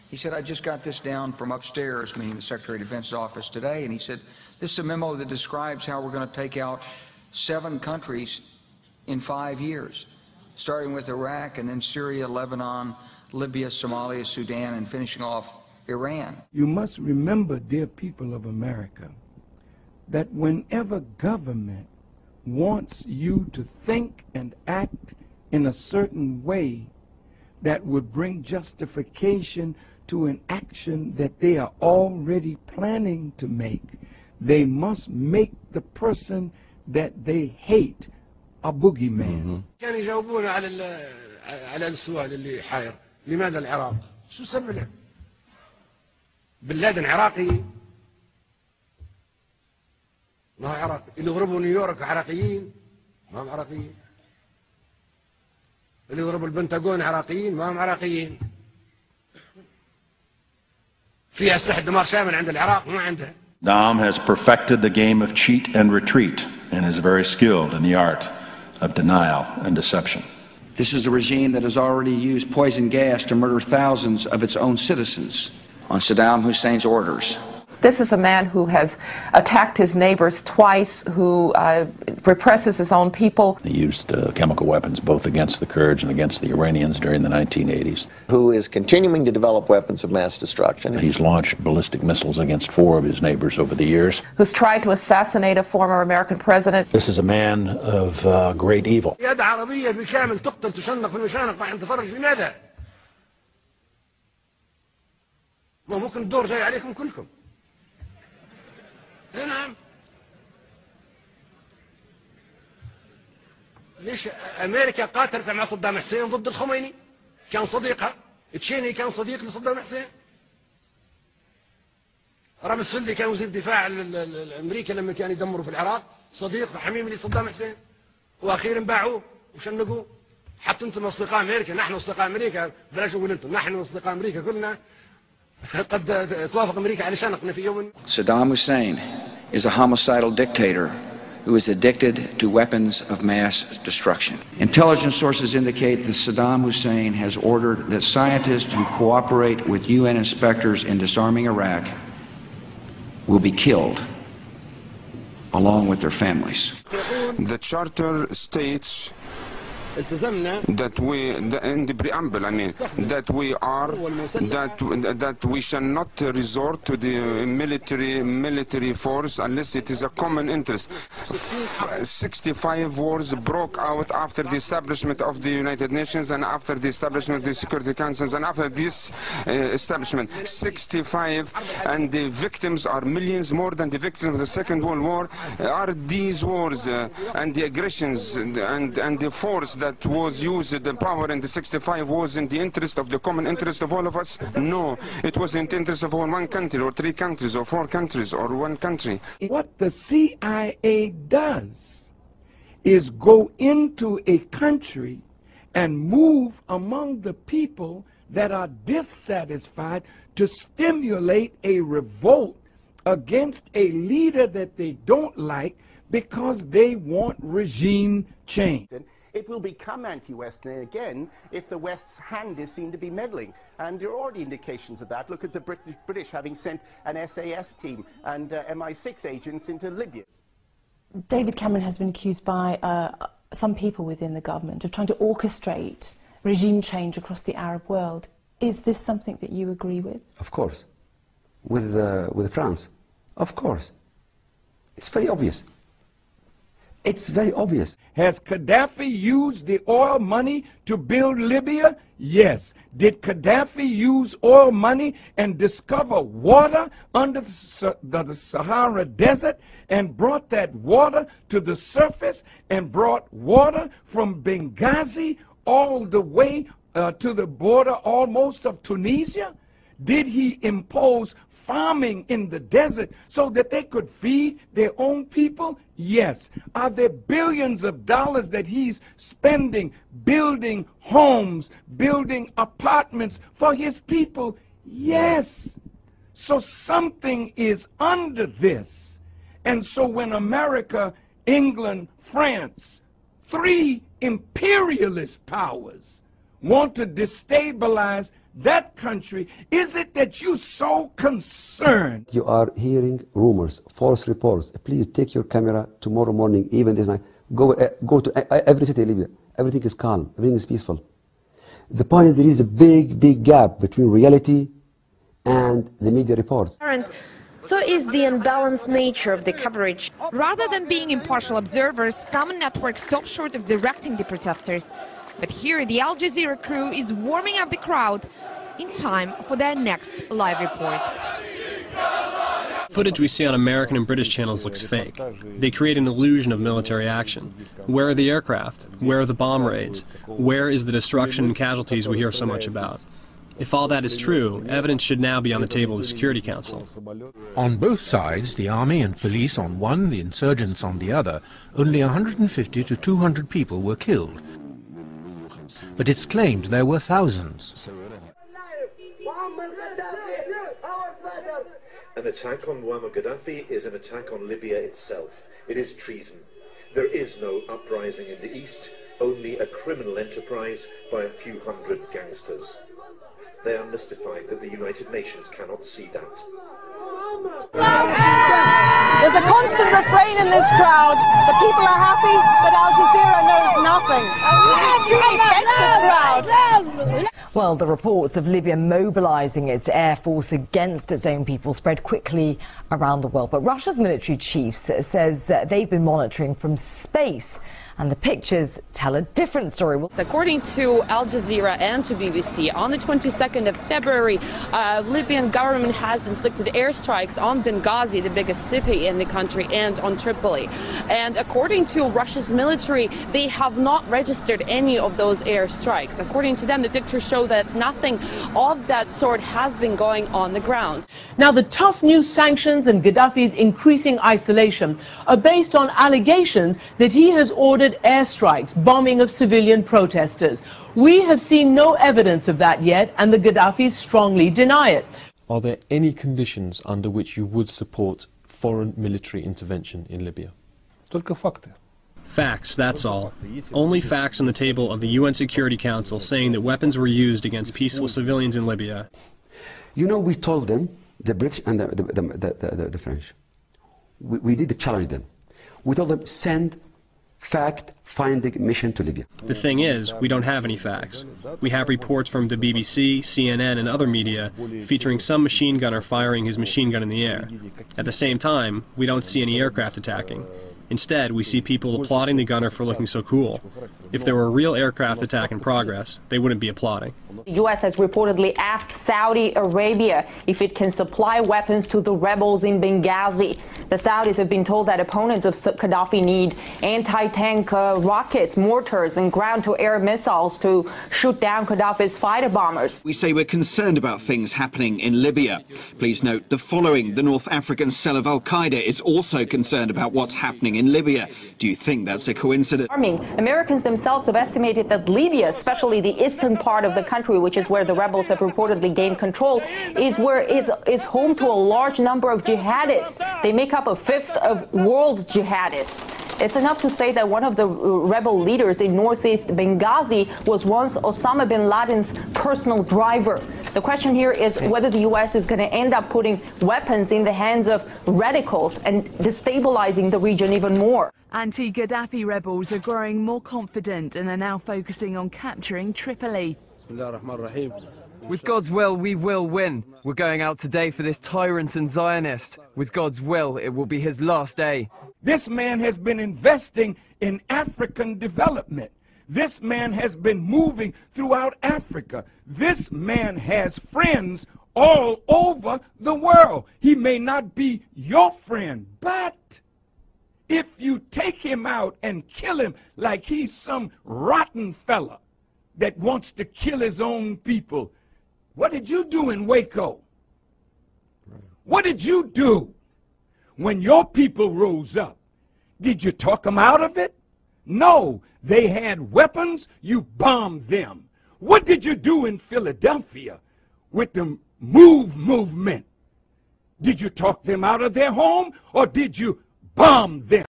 He said, I just got this down from upstairs, meaning the Secretary of Defense's office today, and he said, this is a memo that describes how we're going to take out 7 countries in 5 years, starting with Iraq and then Syria, Lebanon, Libya, Somalia, Sudan, and finishing off Iran. You must remember, dear people of America, that whenever government wants you to think and act in a certain way that would bring justification to an action that they are already planning to make, they must make the person that they hate a boogeyman. كان يجاوبون على السؤال اللي حاير، لماذا العراق؟ شو سبب له؟ بن لادن عراقي، ما هو عراقي، اللي ضربوا نيويورك عراقيين، ما هم عراقيين. اللي ضربوا البنتاغون عراقيين، ما هم عراقيين. فيها أسلحة دمار شامل عند العراق، ما عندها. Saddam has perfected the game of cheat and retreat and is very skilled in the art of denial and deception. This is a regime that has already used poison gas to murder thousands of its own citizens on Saddam Hussein's orders. This is a man who has attacked his neighbors twice, who represses his own people. He used chemical weapons both against the Kurds and against the Iranians during the 1980s. Who is continuing to develop weapons of mass destruction. He's launched ballistic missiles against 4 of his neighbors over the years. Who's tried to assassinate a former American president. This is a man of great evil. يد عربية بالكامل تقتل تشنق في المشانق وعند تفرج، لماذا؟ ما ممكن الدور جاي عليكم كلكم. نعم. ليش امريكا قاتلت مع صدام حسين ضد الخميني؟ كان صديقها، تشيني كان صديق لصدام حسين. رامز سلي كان وزير الدفاع الامريكي لما كان يدمروا في العراق، صديق حميم لصدام حسين. واخيرا باعوه وشنقوه. حتى انتم اصدقاء امريكا، نحن اصدقاء امريكا، بلاش نقول انتم، نحن اصدقاء امريكا كلنا. قد توافق امريكا على شنقنا في يوم. Saddam Hussein is a homicidal dictator who is addicted to weapons of mass destruction. Intelligence sources indicate that Saddam Hussein has ordered that scientists who cooperate with UN inspectors in disarming Iraq will be killed along with their families. The charter states that we, in the preamble, I mean, that we shall not resort to the military force unless it is a common interest. 65 wars broke out after the establishment of the United Nations and after the establishment of the Security Councils, and after this establishment, 65, and the victims are millions more than the victims of the Second World War. Are these wars and the aggressions and the force that was used, the power in the 65 was in the interest of the common interest of all of us? No, it was in the interest of one country or 3 countries or 4 countries or 1 country. What the CIA does is go into a country and move among the people that are dissatisfied to stimulate a revolt against a leader that they don't like because they want regime change. It will become anti-Western again if the West's hand is seen to be meddling. And there are already indications of that. Look at the British having sent an SAS team and MI6 agents into Libya. David Cameron has been accused by some people within the government of trying to orchestrate regime change across the Arab world. Is this something that you agree with? Of course. With France. Of course. It's very obvious. It's very obvious. Has Gaddafi used the oil money to build Libya? Yes. Did Gaddafi use oil money and discover water under the Sahara Desert and brought that water to the surface and brought water from Benghazi all the way to the border almost of Tunisia? Did he impose farming in the desert so that they could feed their own people? Yes. Are there billions of dollars that he's spending building homes, building apartments for his people? Yes. So something is under this. And so when America, England, France, 3 imperialist powers want to destabilize that country is it that you're so concerned? You are hearing rumors, false reports. Please take your camera tomorrow morning, even this night. Go to every city in Libya. Everything is calm. Everything is peaceful. The point is there is a big gap between reality and the media reports. So is the unbalanced nature of the coverage. Rather than being impartial observers, some networks stop short of directing the protesters. But here, the Al Jazeera crew is warming up the crowd in time for their next live report. Footage we see on American and British channels looks fake. They create an illusion of military action. Where are the aircraft? Where are the bomb raids? Where is the destruction and casualties we hear so much about? If all that is true, evidence should now be on the table of the Security Council. On both sides, the army and police on one, the insurgents on the other, only 150 to 200 people were killed. But it's claimed there were thousands. An attack on Muammar Gaddafi is an attack on Libya itself. It is treason. There is no uprising in the east, only a criminal enterprise by a few hundred gangsters. They are mystified that the United Nations cannot see that. There's a constant refrain in this crowd. The people are happy, but Al Jazeera knows nothing. Well, the reports of Libya mobilizing its air force against its own people spread quickly around the world. But Russia's military chief says they've been monitoring from space, and the pictures tell a different story. According to Al Jazeera and to BBC, on the 22nd of February, Libyan government has inflicted airstrikes on Benghazi, the biggest city in the country, and on Tripoli. And according to Russia's military, they have not registered any of those airstrikes. According to them, the pictures show that nothing of that sort has been going on the ground. Now, the tough new sanctions and Gaddafi's increasing isolation are based on allegations that he has ordered airstrikes, bombing of civilian protesters. We have seen no evidence of that yet, and the Gaddafis strongly deny it. Are there any conditions under which you would support foreign military intervention in Libya? Facts, that's all. Only facts on the table of the UN Security Council saying that weapons were used against peaceful civilians in Libya. You know, we told them, the British and the French, we did challenge them. We told them, send fact-finding mission to Libya. The thing is, we don't have any facts. We have reports from the BBC, CNN, and other media featuring some machine gunner firing his machine gun in the air. At the same time, we don't see any aircraft attacking. Instead, we see people applauding the gunner for looking so cool. If there were a real aircraft attack in progress, they wouldn't be applauding. The U.S. has reportedly asked Saudi Arabia if it can supply weapons to the rebels in Benghazi. The Saudis have been told that opponents of Gaddafi need anti-tank rockets, mortars, and ground-to-air missiles to shoot down Gaddafi's fighter bombers. We say we're concerned about things happening in Libya. Please note the following. The North African cell of Al-Qaeda is also concerned about what's happening in Libya. Do you think that's a coincidence? Americans themselves have estimated that Libya, especially the eastern part of the country, which is where the rebels have reportedly gained control, is home to a large number of jihadists. They make up a fifth of world's jihadists. It's enough to say that one of the rebel leaders in northeast Benghazi was once Osama bin Laden's personal driver. The question here is whether the U.S. is going to end up putting weapons in the hands of radicals and destabilizing the region even more. Anti-Gaddafi rebels are growing more confident and are now focusing on capturing Tripoli. With God's will, we will win. We're going out today for this tyrant and Zionist. With God's will, it will be his last day. This man has been investing in African development. This man has been moving throughout Africa. This man has friends all over the world. He may not be your friend, but if you take him out and kill him like he's some rotten fella that wants to kill his own people, what did you do in Waco? What did you do when your people rose up? Did you talk them out of it? No, they had weapons, you bombed them. What did you do in Philadelphia with the movement? Did you talk them out of their home or did you bomb them?